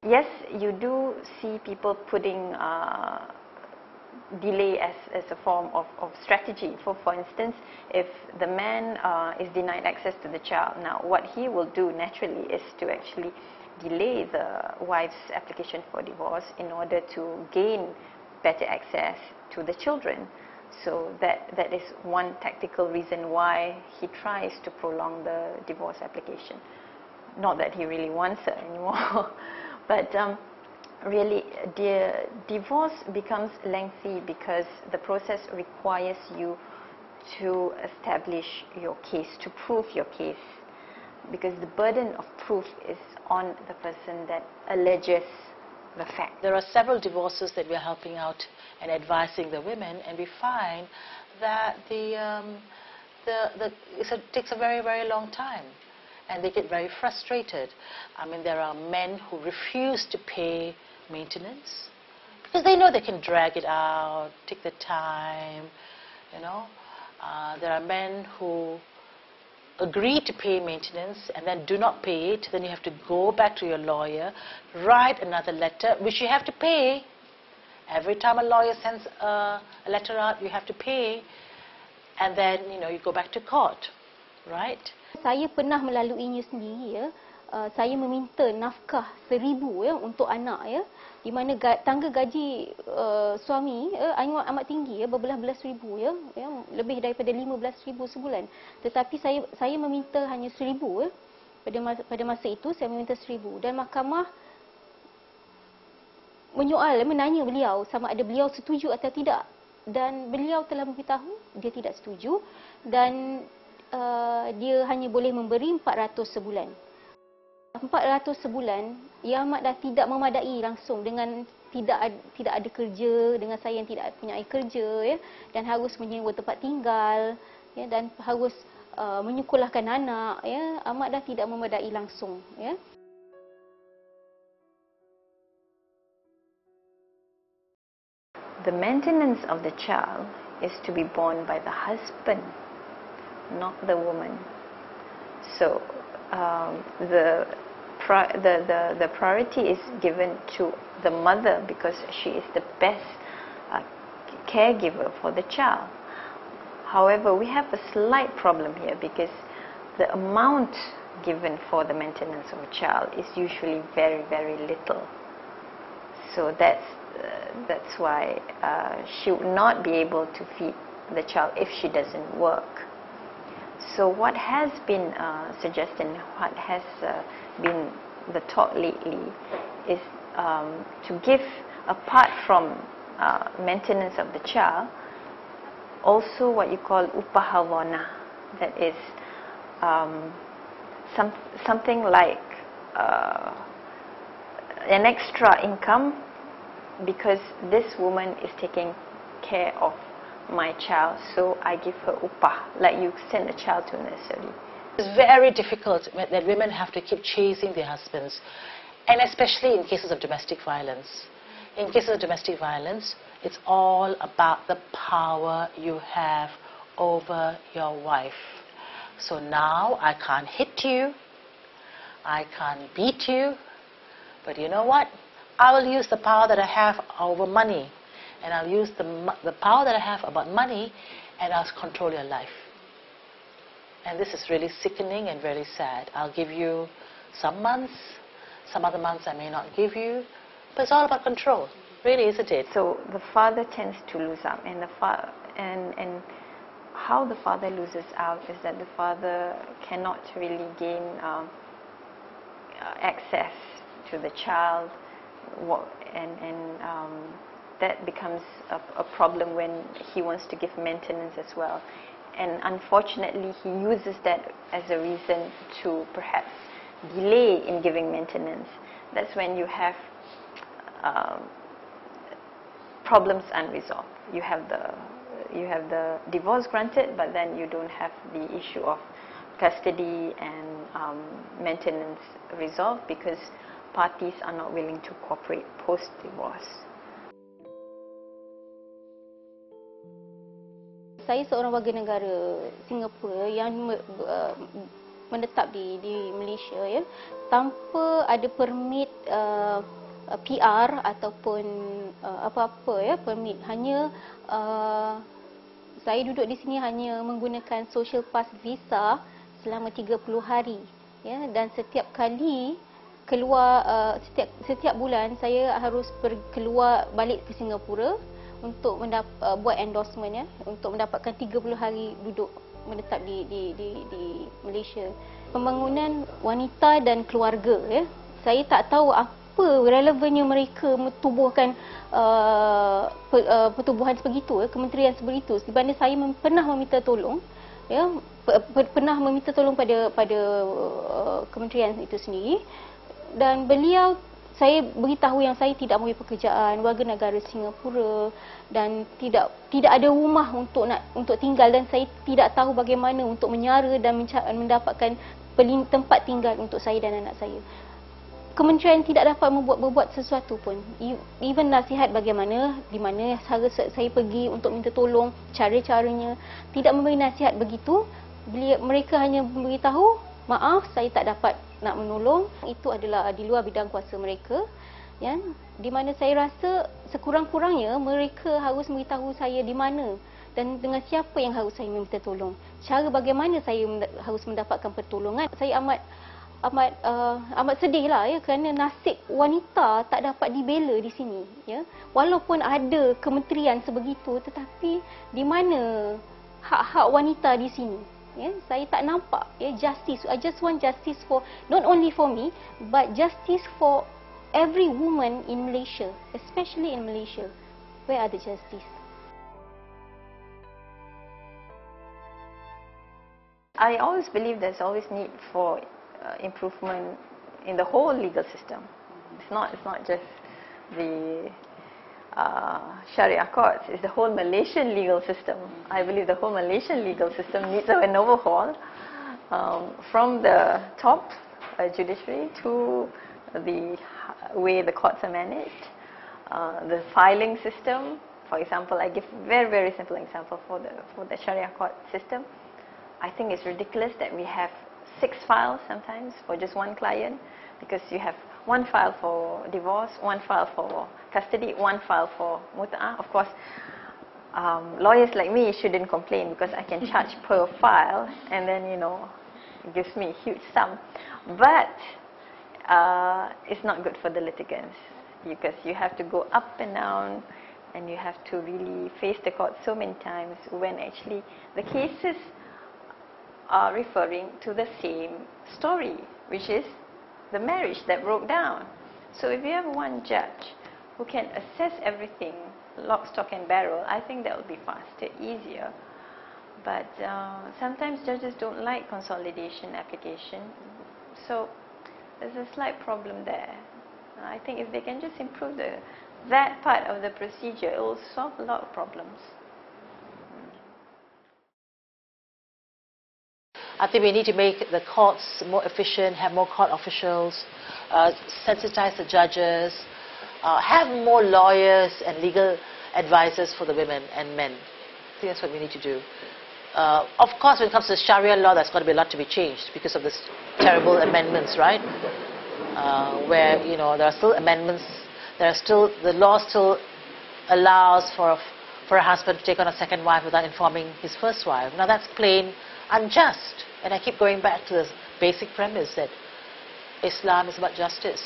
yes, you do see people putting delay as a form of strategy. For instance, if the man is denied access to the child, now what he will do naturally is to actually delay the wife's application for divorce in order to gain better access to the children. So that is one tactical reason why he tries to prolong the divorce application. Not that he really wants her anymore, but really, the divorce becomes lengthy because the process requires you to establish your case, to prove your case, because the burden of proof is on the person that alleges the fact. There are several divorces that we are helping out and advising the women, and we find that it takes a very, very long time. And they get very frustrated. I mean, there are men who refuse to pay maintenance because they know they can drag it out, take the time, you know. There are men who agree to pay maintenance and then do not pay it. Then you have to go back to your lawyer, write another letter, which you have to pay. Every time a lawyer sends a letter out, you have to pay. And then, you know, you go back to court, right? Saya pernah melaluinya sendiri, ya. Saya meminta nafkah 1,000 ya untuk anak, ya, di mana tangga gaji suami amat tinggi, ya, berbelas-belas ribu, ya, lebih daripada 15,000 sebulan. Tetapi saya meminta hanya 1,000, ya. Pada masa itu saya meminta 1,000 dan mahkamah menanya beliau sama ada beliau setuju atau tidak, dan beliau telah memberitahu dia tidak setuju dan dia hanya boleh memberi 400 sebulan. 400 sebulan, ia amat dah tidak memadai langsung dengan tidak ada kerja, dengan saya yang tidak punya kerja, ya, dan harus menyewa tempat tinggal, ya, dan harus menyekolahkan anak, ya, amat dah tidak memadai langsung, ya. The maintenance of the child is to be borne by the husband, not the woman. So the priority is given to the mother because she is the best caregiver for the child. However, we have a slight problem here because the amount given for the maintenance of a child is usually very, very little. So that's why she would not be able to feed the child if she doesn't work. So what has been suggested, what has been the talk lately, is to give, apart from maintenance of the child, also what you call upahawana, that is something like an extra income, because this woman is taking care of my child, so I give her upah, like you send a child to nursery. It's very difficult that women have to keep chasing their husbands, and especially in cases of domestic violence. In cases of domestic violence, it's all about the power you have over your wife. So now I can't hit you, I can't beat you, but you know what? I will use the power that I have over money, and I'll use the power that I have about money, and I'll control your life. And this is really sickening and very sad. I'll give you some months, some other months I may not give you, but it's all about control, really, isn't it? So the father tends to lose out, and how the father loses out is that the father cannot really gain access to the child, and that becomes a problem when he wants to give maintenance as well. And unfortunately, he uses that as a reason to perhaps delay in giving maintenance. That's when you have problems unresolved. You have the divorce granted, but then you don't have the issue of custody and maintenance resolved because parties are not willing to cooperate post-divorce. Saya seorang warga negara Singapura yang menetap di Malaysia, ya, tanpa ada permit PR ataupun apa-apa, ya, permit. Hanya saya duduk di sini hanya menggunakan social pass visa selama 30 hari, ya, dan setiap kali keluar setiap bulan saya harus keluar balik ke Singapura untuk buat endorsement, ya, untuk mendapatkan 30 hari duduk menetap di Malaysia. Pembangunan wanita dan keluarga, ya. Saya tak tahu apa relevannya mereka mentubuhkan pertubuhan sebegitu, ya, kementerian sebegitu. Di mana saya pernah meminta tolong, ya, pernah meminta tolong pada kementerian itu sendiri, dan beliau, saya beritahu yang saya tidak mempunyai pekerjaan, warga negara Singapura, dan tidak ada rumah untuk tinggal, dan saya tidak tahu bagaimana untuk menyara dan mendapatkan tempat tinggal untuk saya dan anak saya. Kementerian tidak dapat berbuat sesuatu pun. Even nasihat bagaimana, di mana saya pergi untuk minta tolong, cara-caranya, tidak memberi nasihat begitu. Mereka hanya memberitahu, maaf, saya tak dapat nak menolong. Itu adalah di luar bidang kuasa mereka, ya. Di mana saya rasa sekurang-kurangnya mereka harus memberitahu saya di mana dan dengan siapa yang harus saya minta tolong. Cara bagaimana saya harus mendapatkan pertolongan. Saya amat sedihlah, ya, kerana nasib wanita tak dapat dibela di sini, ya. Walaupun ada kementerian sebegitu, tetapi di mana hak-hak wanita di sini? Ya, saya tak nampak, ya, justice. I just want justice for, not only for me, but justice for every woman in Malaysia, especially in Malaysia. Where are the justice? I always believe there's always need for improvement in the whole legal system. It's not just the Sharia courts, it's the whole Malaysian legal system. I believe the whole Malaysian legal system needs an overhaul, from the top judiciary to the way the courts are managed, the filing system. For example, I give very simple example for the Sharia court system. I think it's ridiculous that we have 6 files sometimes for just one client, because you have 1 file for divorce, 1 file for custody, 1 file for mut'ah. Of course, lawyers like me shouldn't complain because I can charge per file, and then, it gives me a huge sum. But it's not good for the litigants, because you have to go up and down, and you have to really face the court so many times when actually the cases are referring to the same story, which is the marriage that broke down. So if you have one judge who can assess everything, lock, stock and barrel, I think that will be faster, easier. But sometimes judges don't like consolidation application, so there's a slight problem there. I think if they can just improve that part of the procedure, it will solve a lot of problems. I think we need to make the courts more efficient, have more court officials, sensitize the judges, have more lawyers and legal advisors for the women and men. I think that's what we need to do. Of course, when it comes to Sharia law, there's got to be a lot to be changed because of this terrible amendments, right? Where, there are still amendments, the law still allows for a husband to take on a second wife without informing his first wife. Now that's plain unjust. And I keep going back to this basic premise that Islam is about justice.